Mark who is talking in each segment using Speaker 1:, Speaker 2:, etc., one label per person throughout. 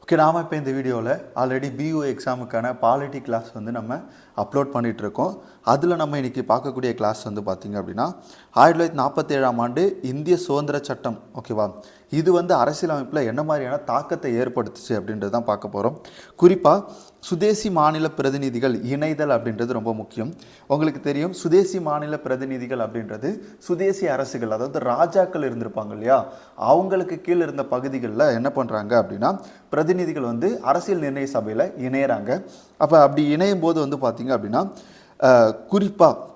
Speaker 1: Okay, நாம் இப்போ இந்த வீடியோவில் ஆல்ரெடி பியூ எக்ஸாமுக்கான பாலிட்டி கிளாஸ் வந்து நம்ம அப்லோட் பண்ணிகிட்ருக்கோம். அதில் நம்ம இன்றைக்கி பார்க்கக்கூடிய கிளாஸ் வந்து பார்த்திங்க அப்படின்னா 1947ஆம் ஆண்டு இந்திய சுதந்திர சட்டம். ஓகேவா, இது வந்து அரசியலமைப்பில் என்ன மாதிரியான தாக்கத்தை ஏற்படுத்துச்சு அப்படின்றது தான் பார்க்க போகிறோம். குறிப்பாக சுதேசி மாநில பிரதிநிதிகள் இணைதல் அப்படின்றது ரொம்ப முக்கியம். உங்களுக்கு தெரியும், சுதேசி மாநில பிரதிநிதிகள் அப்படின்றது சுதேசி அரசுகள், அதாவது ராஜாக்கள் இருந்திருப்பாங்க இல்லையா, அவங்களுக்கு கீழே இருந்த பகுதிகளில் என்ன பண்ணுறாங்க அப்படின்னா பிரதிநிதிகள் வந்து அரசியல் நிர்ணய சபையில் இணையிறாங்க. அப்படி இணையும் போது வந்து பார்த்திங்க அப்படின்னா குறிப்பாக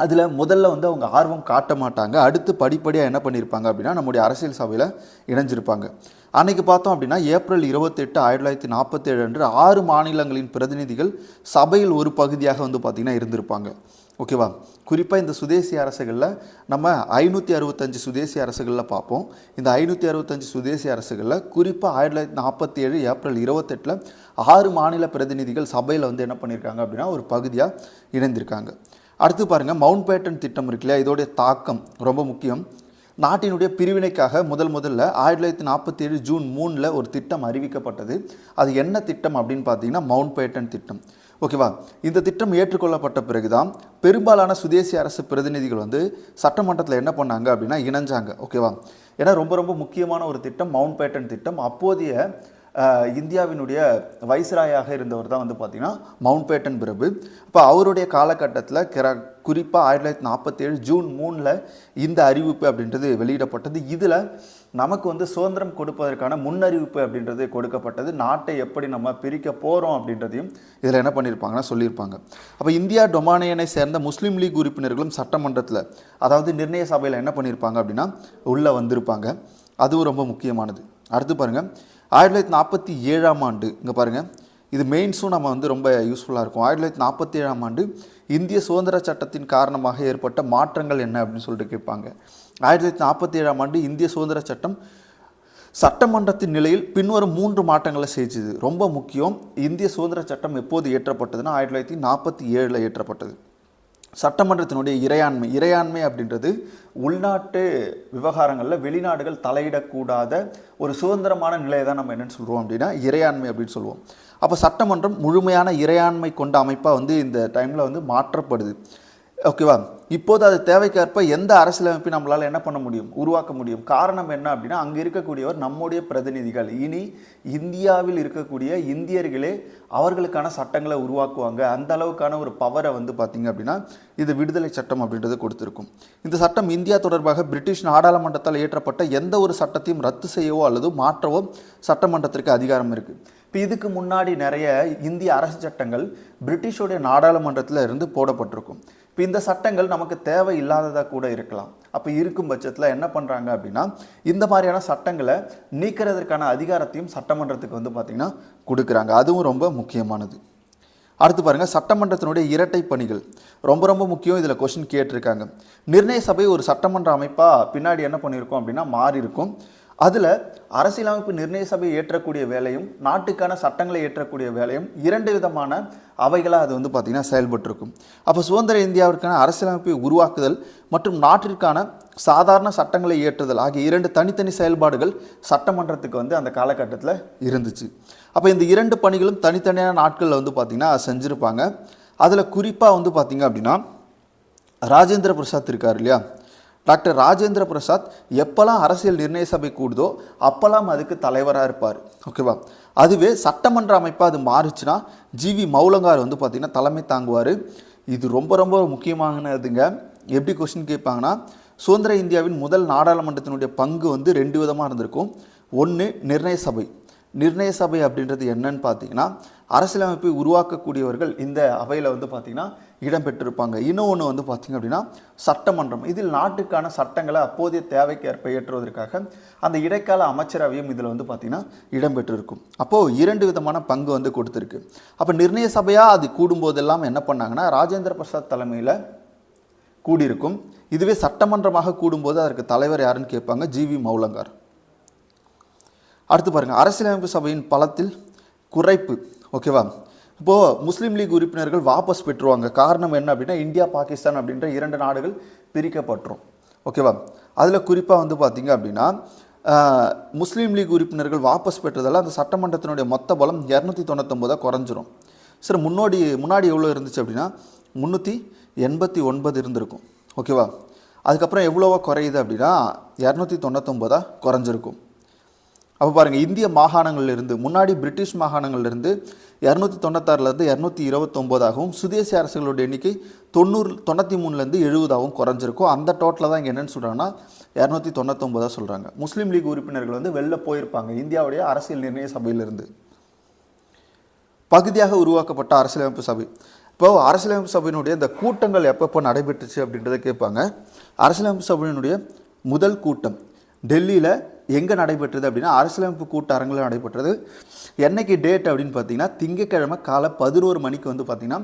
Speaker 1: அதில் முதல்ல வந்து அவங்க ஆர்வம் காட்ட மாட்டாங்க. அடுத்து படிப்படியாக என்ன பண்ணியிருப்பாங்க அப்படின்னா நம்முடைய அரசியல் சபையில் இணைஞ்சிருப்பாங்க. அன்றைக்கி பார்த்தோம் அப்படின்னா ஏப்ரல் 28, 1947 அன்று 6 மாநிலங்களின் பிரதிநிதிகள் சபையில் ஒரு பகுதியாக வந்து பார்த்திங்கன்னா இருந்திருப்பாங்க. ஓகேவா, குறிப்பாக இந்த சுதேசி அரசுகளில் நம்ம 565 சுதேசி அரசுகளில் பார்ப்போம். இந்த 565 சுதேசி அரசுகளில் குறிப்பாக 1947 ஏப்ரல் 28 6 மாநில பிரதிநிதிகள் சபையில் வந்து என்ன பண்ணியிருக்காங்க அப்படின்னா ஒரு பகுதியாக இணைந்திருக்காங்க. அடுத்து பாருங்கள், மவுண்ட் பேட்டன் திட்டம் இருக்கு இல்லையா, இதோடைய தாக்கம் ரொம்ப முக்கியம். நாட்டினுடைய பிரிவினைக்காக முதல்ல 1947 ஜூன் 3 ஒரு திட்டம் அறிவிக்கப்பட்டது. அது என்ன திட்டம் அப்படின்னு பார்த்தீங்கன்னா மவுண்ட் பேட்டன் திட்டம். ஓகேவா, இந்த திட்டம் ஏற்றுக்கொள்ளப்பட்ட பிறகுதான் பெரும்பாலான சுதேசி அரசு பிரதிநிதிகள் வந்து சட்டமன்றத்தில் என்ன பண்ணாங்க அப்படின்னா இணைஞ்சாங்க. ஓகேவா, ஏன்னா ரொம்ப முக்கியமான ஒரு திட்டம் மவுண்ட் பேட்டன் திட்டம். அப்போதைய இந்தியாவினுடைய வைஸ்ராயாக இருந்தவர் தான் வந்து பார்த்திங்கன்னா மவுண்ட் பேட்டன் பிரபு. இப்போ அவருடைய காலகட்டத்தில் குறிப்பாக 1947 ஜூன் 3 இந்த அறிவிப்பு அப்படின்றது வெளியிடப்பட்டது. இதில் நமக்கு வந்து சுதந்திரம் கொடுப்பதற்கான முன்னறிவிப்பு அப்படின்றது கொடுக்கப்பட்டது. நாட்டை எப்படி நம்ம பிரிக்க போகிறோம் அப்படின்றதையும் இதில் என்ன பண்ணியிருப்பாங்கன்னா சொல்லியிருப்பாங்க. அப்போ இந்தியா டொமானியனை சேர்ந்த முஸ்லீம் லீக் உறுப்பினர்களும் சட்டமன்றத்தில், அதாவது நிர்ணய சபையில் என்ன பண்ணியிருப்பாங்க அப்படின்னா உள்ளே வந்திருப்பாங்க. அதுவும் ரொம்ப முக்கியமானது. அடுத்து பாருங்கள், 1947ஆம் ஆண்டு, இங்கே பாருங்கள், இது மெயின்ஸும் நம்ம வந்து ரொம்ப யூஸ்ஃபுல்லாக இருக்கும். 1947ஆம் ஆண்டு இந்திய சுதந்திர சட்டத்தின் காரணமாக ஏற்பட்ட மாற்றங்கள் என்ன அப்படின்னு சொல்லிட்டு கேட்பாங்க. 1947ஆம் ஆண்டு இந்திய சுதந்திர சட்டம் சட்டமன்றத்தின் நிலையில் பின்வரும் 3 மாற்றங்களை செய்தது. ரொம்ப முக்கியம். இந்திய சுதந்திர சட்டம் எப்போது ஏற்றப்பட்டதுன்னா 1947 ஏற்றப்பட்டது. சட்டமன்றத்தினுடைய இறையாண்மை அப்படின்றது உள்நாட்டு விவகாரங்களில் வெளிநாடுகள் தலையிடக்கூடாத ஒரு சுதந்திரமான நிலையை தான் நம்ம என்னென்னு சொல்லுவோம் அப்படின்னா இறையாண்மை அப்படின்னு சொல்லுவோம். அப்போ சட்டமன்றம் முழுமையான இறையாண்மை கொண்ட அமைப்பாக வந்து இந்த டைமில் வந்து மாற்றப்படுது. ஓகேவா, இப்போது அது தேவைக்கேற்ப எந்த அரசியலமைப்பை நம்மளால் என்ன பண்ண முடியும், உருவாக்க முடியும். காரணம் என்ன அப்படின்னா அங்கே இருக்கக்கூடியவர் நம்முடைய பிரதிநிதிகள். இனி இந்தியாவில் இருக்கக்கூடிய இந்தியர்களே அவர்களுக்கான சட்டங்களை உருவாக்குவாங்க. அந்த அளவுக்கான ஒரு பவரை வந்து பார்த்திங்க அப்படின்னா இது விடுதலை சட்டம் அப்படின்றது கொடுத்துருக்கும். இந்த சட்டம் இந்தியா தொடர்பாக பிரிட்டிஷ் நாடாளுமன்றத்தால் இயற்றப்பட்ட எந்த ஒரு சட்டத்தையும் ரத்து செய்யவோ அல்லது மாற்றவோ சட்டமன்றத்திற்கு அதிகாரம் இருக்குது. இப்போ இதுக்கு முன்னாடி நிறைய இந்திய அரசு சட்டங்கள் பிரிட்டிஷோடைய நாடாளுமன்றத்தில் இருந்து போடப்பட்டிருக்கும். இப்போ இந்த சட்டங்கள் நமக்கு தேவை இல்லாததாக கூட இருக்கலாம். அப்போ இருக்கும் பட்சத்தில் என்ன பண்ணுறாங்க அப்படின்னா இந்த மாதிரியான சட்டங்களை நீக்கிறதுக்கான அதிகாரத்தையும் சட்டமன்றத்துக்கு வந்து பார்த்திங்கன்னா கொடுக்குறாங்க. அதுவும் ரொம்ப முக்கியமானது. அடுத்து பாருங்கள், சட்டமன்றத்தினுடைய இரட்டை பணிகள் ரொம்ப முக்கியம். இதில் கொஸ்டின் கேட்டிருக்காங்க. நிர்ணய சபை ஒரு சட்டமன்ற அமைப்பாக பின்னாடி என்ன பண்ணியிருக்கோம் அப்படின்னா மாறி இருக்கும். அதில் அரசியலமைப்பு நிர்ணய சபையை ஏற்றக்கூடிய வேலையும் நாட்டுக்கான சட்டங்களை ஏற்றக்கூடிய வேலையும் 2 விதமான அவைகளாக அது வந்து பார்த்திங்கன்னா செயல்பட்டிருக்கும். அப்போ சுதந்திர இந்தியாவிற்கான அரசியலமைப்பை உருவாக்குதல் மற்றும் நாட்டிற்கான சாதாரண சட்டங்களை ஏற்றுதல் ஆகிய 2 தனித்தனி செயல்பாடுகள் சட்டமன்றத்துக்கு வந்து அந்த காலகட்டத்தில் இருந்துச்சு. அப்போ இந்த 2 பணிகளும் தனித்தனியான நாட்களில் வந்து பார்த்திங்கன்னா செஞ்சுருப்பாங்க. அதில் குறிப்பாக வந்து பார்த்திங்க அப்படின்னா ராஜேந்திர பிரசாத் இருக்கார் இல்லையா, டாக்டர் ராஜேந்திர பிரசாத் எப்போல்லாம் அரசியல் நிர்ணய சபை கூடுதோ அப்போல்லாம் அதுக்கு தலைவராக இருப்பார். ஓகேவா, அதுவே சட்டமன்ற அமைப்பாக அது மாறுச்சுன்னா ஜிவி மௌலங்கார் வந்து பார்த்திங்கன்னா தலைமை தாங்குவார். இது ரொம்ப முக்கியமானதுங்க. எப்படி கொஸ்டின் கேட்பாங்கன்னா சுதந்திர இந்தியாவின் முதல் நாடாளுமன்றத்தினுடைய பங்கு வந்து 2 விதமாக இருந்திருக்கும். ஒன்று நிர்ணய சபை அப்படின்றது என்னன்னு பார்த்தீங்கன்னா அரசியலமைப்பை உருவாக்கக்கூடியவர்கள் இந்த அவையில் வந்து பார்த்திங்கன்னா இடம்பெற்றிருப்பாங்க. இன்னொன்று வந்து பார்த்திங்க அப்படின்னா சட்டமன்றம். இதில் நாட்டுக்கான சட்டங்களை அப்போதைய தேவைக்கேற்ப ஏற்றுவதற்காக அந்த இடைக்கால அமைச்சரவையும் இதில் வந்து பார்த்திங்கன்னா இடம்பெற்றிருக்கும். அப்போது 2 விதமான பங்கு வந்து கொடுத்துருக்கு. அப்போ நிர்ணய சபையாக அது கூடும்போதெல்லாம் என்ன பண்ணாங்கன்னா ராஜேந்திர பிரசாத் தலைமையில் கூடியிருக்கும். இதுவே சட்டமன்றமாக கூடும்போது அதற்கு தலைவர் யாருன்னு கேட்பாங்க, ஜிவி மௌலங்கார். அடுத்து பாருங்கள், அரசியலமைப்பு சபையின் பலத்தில் குறைப்பு. ஓகேவா, இப்போது முஸ்லீம் லீக் உறுப்பினர்கள் வாபஸ் பெற்றுவாங்க. காரணம் என்ன அப்படின்னா இந்தியா பாகிஸ்தான் அப்படின்ற 2 நாடுகள் பிரிக்கப்பட்டுரும். ஓகேவா, அதில் குறிப்பாக வந்து பார்த்திங்க அப்படின்னா முஸ்லீம் லீக் உறுப்பினர்கள் வாபஸ் பெற்றதால் அந்த சட்டமன்றத்தினுடைய மொத்த பலம் 299 குறைஞ்சிரும். சரி, முன்னாடி எவ்வளோ இருந்துச்சு அப்படின்னா 389 இருந்திருக்கும். ஓகேவா? அதுக்கப்புறம் எவ்வளோவா குறையுது அப்படின்னா 299 குறைஞ்சிருக்கும். அப்போ பாருங்கள், இந்திய மாகாணங்கள்லேருந்து முன்னாடி பிரிட்டிஷ் மாகாணங்கள்லேருந்து 296 229ஆகவும் சுதேசி அரசுகளோட எண்ணிக்கை 93 70ஆகவும் குறைஞ்சிருக்கும். அந்த டோட்டலில் தான் இங்கே என்னென்னு சொல்கிறாங்கன்னா 299 சொல்கிறாங்க. முஸ்லீம் லீக் உறுப்பினர்கள் வந்து வெளில போயிருப்பாங்க இந்தியாவுடைய அரசியல் நிர்ணய சபையிலிருந்து. பகுதியாக உருவாக்கப்பட்ட அரசியலமைப்பு சபை. இப்போ அரசியலமைப்பு சபையினுடைய இந்த கூட்டங்கள் எப்பப்போ நடைபெற்றுச்சு அப்படின்றத கேட்பாங்க. அரசியலமைப்பு சபையினுடைய முதல் கூட்டம் டெல்லியில் எங்கே நடைபெற்றது அப்படின்னா அரசியலமைப்பு கூட்ட அரங்கில் நடைபெற்றது. என்னைக்கு டேட் அப்படின்னு பார்த்தீங்கன்னா திங்கட்கிழமை காலை 11 மணிக்கு வந்து பார்த்திங்கன்னா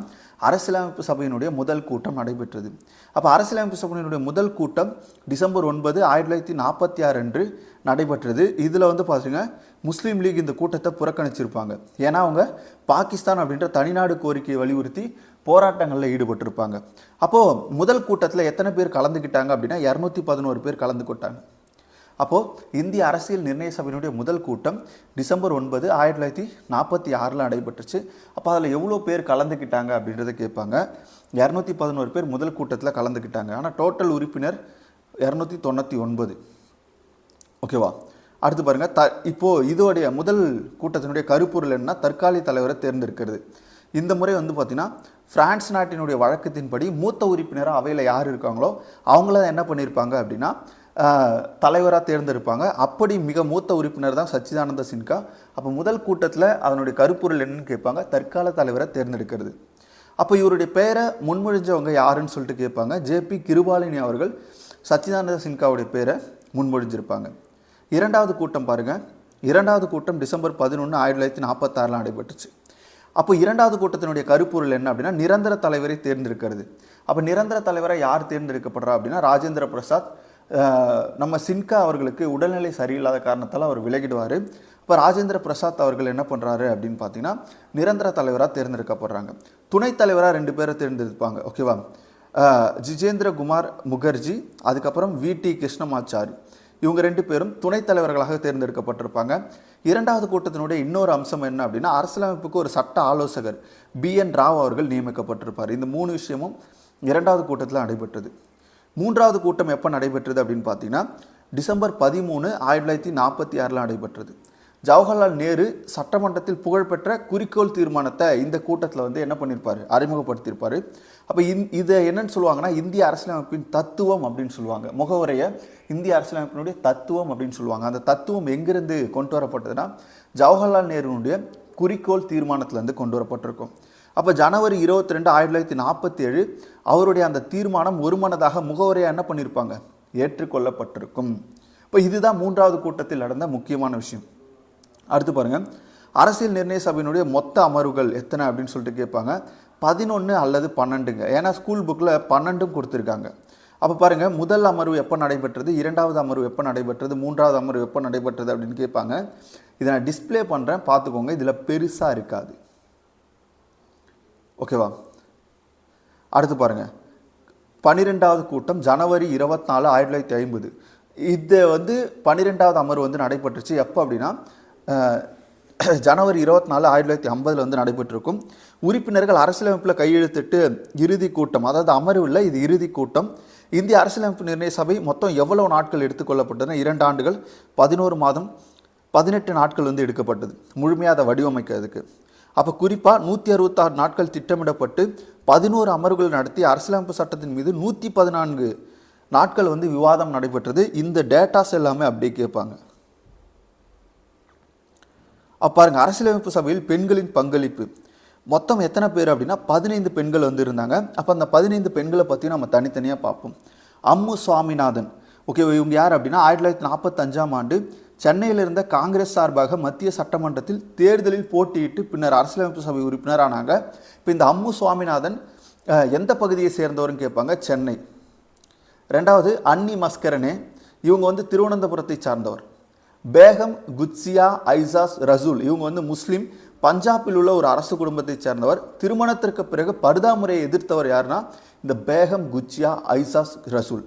Speaker 1: அரசியலமைப்பு சபையினுடைய முதல் கூட்டம் நடைபெற்றது. அப்போ அரசியலமைப்பு சபையினுடைய முதல் கூட்டம் டிசம்பர் 9 1946 அன்று நடைபெற்றது. இதில் வந்து பார்த்திங்கன்னா முஸ்லீம் லீக் இந்த கூட்டத்தை புறக்கணிச்சிருப்பாங்க. ஏன்னா அவங்க பாகிஸ்தான் அப்படின்ற தனிநாடு கோரிக்கையை வலியுறுத்தி போராட்டங்களில் ஈடுபட்டிருப்பாங்க. அப்போது முதல் கூட்டத்தில் எத்தனை பேர் கலந்துக்கிட்டாங்க அப்படின்னா 211 பேர் கலந்துக்கிட்டாங்க. அப்போது இந்திய அரசியல் நிர்ணய சபையினுடைய முதல் கூட்டம் டிசம்பர் 9 1946 நடைபெற்றுச்சு. அப்போ அதில் எவ்வளோ பேர் கலந்துக்கிட்டாங்க அப்படின்றத கேட்பாங்க. 211 பேர் முதல் கூட்டத்தில் கலந்துக்கிட்டாங்க. ஆனால் டோட்டல் உறுப்பினர் 299. ஓகேவா? அடுத்து பாருங்கள், இப்போது இதோடைய முதல் கூட்டத்தினுடைய கருப்பொருள் என்ன? தற்காலிக தலைவரை தேர்ந்தெடுக்கிறது. இந்த முறை வந்து பார்த்திங்கன்னா பிரான்ஸ் நாட்டினுடைய வழக்கத்தின்படி மூத்த உறுப்பினராக அவையில் யார் இருக்காங்களோ அவங்கள என்ன பண்ணியிருப்பாங்க அப்படின்னா தலைவராக தேர்ந்தெடுப்பாங்க. அப்படி மிக மூத்த உறுப்பினர் தான் சச்சிதானந்த சின்ஹா. அப்போ முதல் கூட்டத்தில் அதனுடைய கருப்பொருள் என்னன்னு கேட்பாங்க, தற்கால தலைவரை தேர்ந்தெடுக்கிறது. அப்போ இவருடைய பெயரை முன்மொழிஞ்சவங்க யாருன்னு சொல்லிட்டு கேட்பாங்க. ஜேபி கிருபாலினி அவர்கள் சச்சிதானந்த சின்ஹாவுடைய பேரை முன்மொழிஞ்சிருப்பாங்க. இரண்டாவது கூட்டம் பாருங்கள், இரண்டாவது கூட்டம் டிசம்பர் 11 1946 நடைபெற்றுச்சு. அப்போ இரண்டாவது கூட்டத்தினுடைய கருப்பொருள் என்ன அப்படின்னா நிரந்தர தலைவரை தேர்ந்தெடுக்கிறது. அப்போ நிரந்தர தலைவரை யார் தேர்ந்தெடுக்கப்படுறா அப்படின்னா ராஜேந்திர பிரசாத். நம்ம சின்ஹா அவர்களுக்கு உடல்நிலை சரியில்லாத காரணத்தால் அவர் விலகிடுவார். இப்போ ராஜேந்திர பிரசாத் அவர்கள் என்ன பண்ணுறாரு அப்படின்னு பார்த்தீங்கன்னா நிரந்தர தலைவராக தேர்ந்தெடுக்கப்படுறாங்க. துணைத் தலைவராக 2 பேரை தேர்ந்தெடுப்பாங்க. ஓகேவா? ஜிஜேந்திர குமார் முகர்ஜி, அதுக்கப்புறம் VT கிருஷ்ணமாச்சாரி. இவங்க 2 பேரும் துணைத் தலைவர்களாக தேர்ந்தெடுக்கப்பட்டிருப்பாங்க. இரண்டாவது கூட்டத்தினுடைய இன்னொரு அம்சம் என்ன அப்படின்னா அரசியலமைப்புக்கு ஒரு சட்ட ஆலோசகர் BN ராவ் அவர்கள் நியமிக்கப்பட்டிருப்பார். இந்த 3 விஷயமும் இரண்டாவது கூட்டத்தில் நடைபெற்றது. மூன்றாவது கூட்டம் எப்போ நடைபெற்றது அப்படின்னு பார்த்தீங்கன்னா டிசம்பர் 13 1946 நடைபெற்றது. ஜவஹர்லால் நேரு சட்டமன்றத்தில் புகழ்பெற்ற குறிக்கோள் தீர்மானத்தை இந்த கூட்டத்தில் வந்து என்ன பண்ணியிருப்பார், அறிமுகப்படுத்தியிருப்பார். அப்போ இதை என்னன்னு சொல்லுவாங்கன்னா இந்திய அரசியலமைப்பின் தத்துவம் அப்படின்னு சொல்லுவாங்க. முகவுரையை இந்திய அரசியலமைப்பினுடைய தத்துவம் அப்படின்னு சொல்லுவாங்க. அந்த தத்துவம் எங்கிருந்து கொண்டு வரப்பட்டதுன்னா ஜவஹர்லால் நேருனுடைய குறிக்கோள் தீர்மானத்திலேருந்து கொண்டு வரப்பட்டிருக்கும். அப்போ ஜனவரி 22 1947 அவருடைய அந்த தீர்மானம் ஒருமனதாக முகவரையாக என்ன பண்ணியிருப்பாங்க, ஏற்றுக்கொள்ளப்பட்டிருக்கும். இப்போ இதுதான் மூன்றாவது கூட்டத்தில் நடந்த முக்கியமான விஷயம். அடுத்து பாருங்கள், அரசியல் நிர்ணய சபையினுடைய மொத்த அமர்வுகள் எத்தனை அப்படின்னு சொல்லிட்டு கேட்பாங்க. 11 அல்லது 12ங்க. ஏன்னா ஸ்கூல் புக்கில் 12 கொடுத்துருக்காங்க. அப்போ பாருங்கள், முதல் அமர்வு எப்போ நடைபெற்றது, இரண்டாவது அமர்வு எப்போ நடைபெற்றது, மூன்றாவது அமர்வு எப்போ நடைபெற்றது அப்படின்னு கேட்பாங்க. இதை நான் டிஸ்பிளே பண்ணுறேன், பார்த்துக்கோங்க. இதில் பெருசாக இருக்காது. ஓகேவா? அடுத்து பாருங்கள், 12வது கூட்டம் ஜனவரி 24 1950. இது வந்து 12வது அமர்வு வந்து நடைபெற்றுச்சு. எப்போ அப்படின்னா ஜனவரி 24 1950 வந்து நடைபெற்றிருக்கும். உறுப்பினர்கள் அரசியலமைப்பில் கையெழுத்திட்டு இறுதி கூட்டம், அதாவது அமர்வு இல்லை, இது இறுதி கூட்டம். இந்திய அரசியலமைப்பு நிர்ணய சபை மொத்தம் எவ்வளவு நாட்கள் எடுத்துக்கொள்ளப்பட்டதுன்னா 2 ஆண்டுகள் 11 மாதம் 18 நாட்கள் வந்து எடுக்கப்பட்டது முழுமையாக அதை வடிவமைக்கிறதுக்கு. அப்போ குறிப்பாக 166 நாட்கள் திட்டமிடப்பட்டு 11 அமர்வுகள் நடத்தி அரசியலமைப்பு சட்டத்தின் மீது 114 நாட்கள் வந்து விவாதம் நடைபெற்றது. இந்த டேட்டாஸ் எல்லாமே அப்படியே கேட்பாங்க. அப்போ பாருங்க, அரசியலமைப்பு சபையில் பெண்களின் பங்களிப்பு மொத்தம் எத்தனை பேர் அப்படின்னா 15 பெண்கள் வந்து இருந்தாங்க. அப்போ அந்த 15 பெண்களை பற்றி நம்ம தனித்தனியாக பார்ப்போம். அம்மு சுவாமிநாதன், ஓகே, இவங்க யார் அப்படின்னா 1945ஆம் ஆண்டு சென்னையில் இருந்த காங்கிரஸ் சார்பாக மத்திய சட்டமன்றத்தில் தேர்தலில் போட்டியிட்டு பின்னர் அரசியலமைப்பு சபை உறுப்பினரானாங்க. இப்போ இந்த அம்மு சுவாமிநாதன் எந்த பகுதியை சேர்ந்தவர்னு கேட்பாங்க, சென்னை. ரெண்டாவது அன்னி மஸ்கரனே, இவங்க வந்து திருவனந்தபுரத்தை சார்ந்தவர். பேகம் குத்சியா ஐசாஸ் ரசூல், இவங்க வந்து முஸ்லீம், பஞ்சாபில் உள்ள ஒரு அரசு குடும்பத்தை சேர்ந்தவர். திருமணத்திற்கு பிறகு பர்தா முறையை எதிர்த்தவர் யாருன்னா இந்த பேகம் குத்சியா ஐசாஸ் ரசூல்.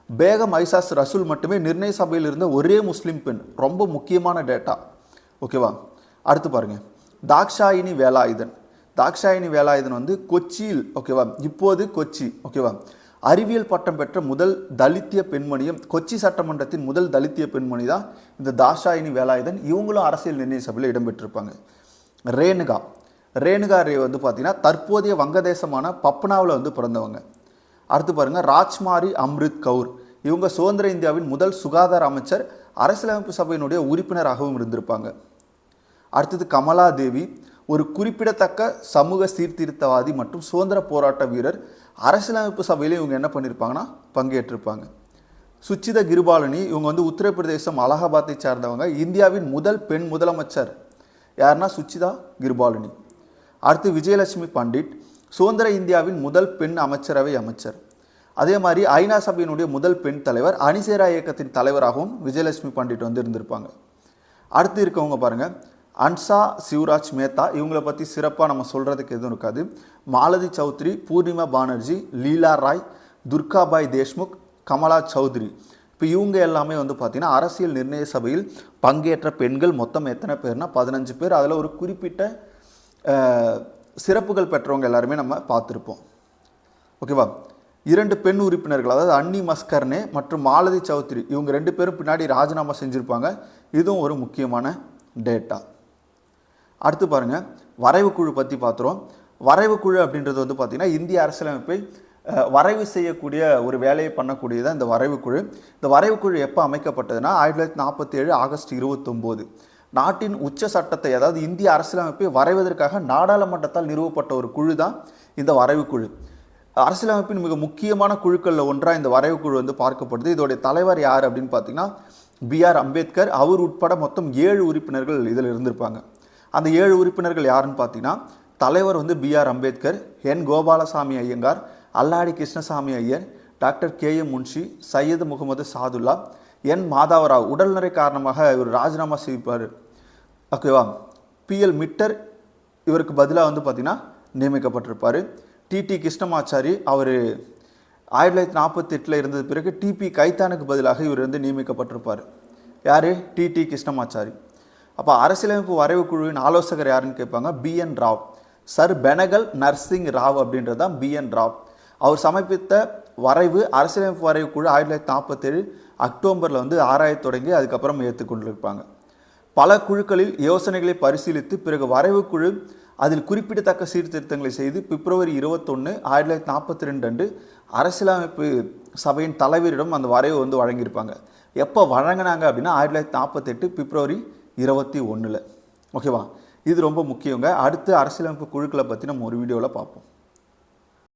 Speaker 1: பேகம் ஐசாஸ் ரசூல் மட்டுமே நிர்ணய சபையில் இருந்த ஒரே முஸ்லீம் பெண். ரொம்ப முக்கியமான டேட்டா. ஓகேவா? அடுத்து பாருங்கள், தாக்ஷாயினி வேலாயுதன். தாக்ஷாயினி வேலாயுதன் வந்து கொச்சியில், ஓகேவா, இப்போது கொச்சி, ஓகேவா, அறிவியல் பட்டம் பெற்ற முதல் தலித்திய பெண்மணியும், கொச்சி சட்டமன்றத்தின் முதல் தலித்திய பெண்மணி தான் இந்த தாக்ஷாயினி வேலாயுதன். இவங்களும் அரசியல் நிர்ணய சபையில் இடம்பெற்றிருப்பாங்க. ரேணுகா ரே வந்து பார்த்தீங்கன்னா தற்போதைய வங்கதேசமான பப்னாவில் வந்து பிறந்தவங்க. அடுத்து பாருங்கள், ராஜ்மாரி அம்ரித் கவுர். இவங்க சுதந்திர இந்தியாவின் முதல் சுகாதார அமைச்சர், அரசியலமைப்பு சபையினுடைய உறுப்பினராகவும் இருந்திருப்பாங்க. அடுத்தது கமலா தேவி, ஒரு குறிப்பிடத்தக்க சமூக சீர்திருத்தவாதி மற்றும் சுதந்திர போராட்ட வீரர். அரசியலமைப்பு சபையிலே இவங்க என்ன பண்ணியிருப்பாங்கன்னா பங்கேற்றிருப்பாங்க. சுச்சிதா கிருபாலினி, இவங்க வந்து உத்தரப்பிரதேசம் அலகாபாத்தை சார்ந்தவங்க. இந்தியாவின் முதல் பெண் முதலமைச்சர் யாருன்னா சுச்சிதா கிருபாலினி. அடுத்து விஜயலட்சுமி பண்டிட், சுதந்திர இந்தியாவின் முதல் பெண் அமைச்சரவை அமைச்சர். அதே மாதிரி ஐநா சபையினுடைய முதல் பெண் தலைவர், அணிசேரா இயக்கத்தின் தலைவராகவும் விஜயலட்சுமி பண்டிட் வந்து இருந்திருப்பாங்க. அடுத்து இருக்கவங்க பாருங்கள், அன்சா சிவராஜ் மேத்தா. இவங்களை பற்றி சிறப்பாக நம்ம சொல்கிறதுக்கு எதுவும் இருக்காது. மாலதி சௌத்ரி, பூர்ணிமா பானர்ஜி, லீலா ராய், துர்காபாய் தேஷ்முக், கமலா சௌத்ரி. இப்போ இவங்க எல்லாமே வந்து பார்த்திங்கன்னா அரசியல் நிர்ணய சபையில் பங்கேற்ற பெண்கள். மொத்தம் எத்தனை பேர்னா 15 பேர். அதில் ஒரு குறிப்பிட்ட சிறப்புகள் பெற்றவங்க எல்லாருமே நம்ம பார்த்துருப்போம். ஓகேவா? 2 பெண் உறுப்பினர்கள், அதாவது அன்னி மஸ்கர்னே மற்றும் மாலதி சௌத்ரி, இவங்க 2 பேரும் பின்னாடி ராஜினாமா செஞ்சுருப்பாங்க. இதுவும் ஒரு முக்கியமான டேட்டா. அடுத்து பாருங்கள், வரைவு குழு பற்றி பார்த்துருவோம். வரைவு குழு அப்படின்றது வந்து பார்த்திங்கன்னா இந்திய அரசியலமைப்பை வரைவு செய்யக்கூடிய ஒரு வேலையை பண்ணக்கூடியதான் இந்த வரைவு குழு. இந்த வரைவு குழு எப்போ அமைக்கப்பட்டதுன்னா 1947 ஆகஸ்ட் 29. நாட்டின் உச்ச சட்டத்தை, அதாவது இந்திய அரசியலமைப்பை வரைவதற்காக நாடாளுமன்றத்தால் நிறுவப்பட்ட ஒரு குழு தான் இந்த வரைவு குழு. அரசியலமைப்பின் மிக முக்கியமான குழுக்களில் ஒன்றாக இந்த வரைவு குழு வந்து பார்க்கப்படுது. இதோடைய தலைவர் யார் அப்படின்னு பார்த்தீங்கன்னா B.R. அம்பேத்கர். அவர் உட்பட மொத்தம் 7 உறுப்பினர்கள் இதில் இருந்திருப்பாங்க. அந்த 7 உறுப்பினர்கள் யாருன்னு பார்த்தீங்கன்னா, தலைவர் வந்து B.R. Ambedkar, N. Gopalaswami Iyengar, Alladi Krishnaswami Iyer, doctor K.M. Munshi, Syed Mohammed Saadulla, N. Madhavrao. உடல்நலை காரணமாக இவர் ராஜினாமா செய்வார். ஓகேவா? P.L. மிட்டர் இவருக்கு பதிலாக வந்து பார்த்திங்கன்னா நியமிக்கப்பட்டிருப்பார். T.T. கிருஷ்ணமாச்சாரி, அவர் 1948 இருந்தது பிறகு T.P. கைத்தானுக்கு பதிலாக இவர் வந்து நியமிக்கப்பட்டிருப்பார். யார்? T.T. கிருஷ்ணமாச்சாரி. அப்போ அரசியலமைப்பு வரைவு குழுவின் ஆலோசகர் யாருன்னு கேட்பாங்க, B.N. Rao. Sir Benegal nursing Rao அப்படின்றது தான் B.N. ராவ். அவர் சமர்ப்பித்த வரைவு அரசியலமைப்பு வரைவு குழு 1947 அக்டோபரில் வந்து ஆராயத் தொடங்கி அதுக்கப்புறம் ஏற்றுக்கொண்டிருப்பாங்க. பல குழுக்களில் யோசனைகளை பரிசீலித்து பிறகு வரைவு குழு அதில் குறிப்பிடத்தக்க சீர்திருத்தங்களை செய்து பிப்ரவரி 21, 1942 அன்று அரசியலமைப்பு சபையின் தலைவரிடம் அந்த வரைவு வந்து வழங்கியிருப்பாங்க. எப்போ வழங்கினாங்க அப்படின்னா 1948 பிப்ரவரி 21. ஓகேவா? இது ரொம்ப முக்கியங்க. அடுத்து அரசியலமைப்பு குழுக்களை பற்றி நம்ம ஒரு வீடியோவில் பார்ப்போம்.